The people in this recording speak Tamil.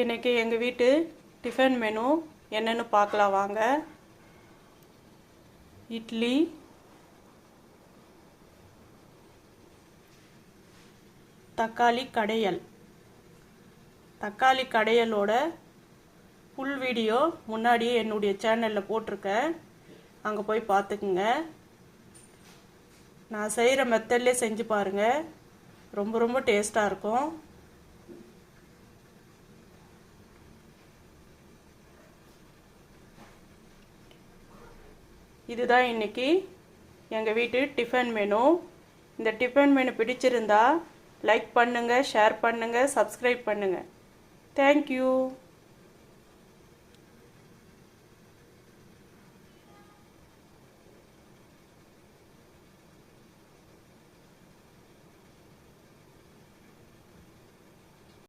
இன்றைக்கி எங்கள் வீட்டு டிஃபன் மெனு என்னென்னு பார்க்கலாம் வாங்க. இட்லி, தக்காளி கடையல். தக்காளி கடையலோட ஃபுல் வீடியோ முன்னாடியே என்னுடைய சேனலில் போட்டிருக்கேன், அங்கே போய் பார்த்துக்குங்க. நான் செய்கிற மெத்தட்லேயே செஞ்சு பாருங்கள், ரொம்ப ரொம்ப டேஸ்ட்டாக இருக்கும். இதுதான் இன்றைக்கி எங்கள் வீட்டு டிஃபன் மெனு. இந்த டிஃபன் மெனு பிடிச்சிருந்தா லைக் பண்ணுங்கள், ஷேர் பண்ணுங்கள், சப்ஸ்கிரைப் பண்ணுங்கள். தேங்க்யூ.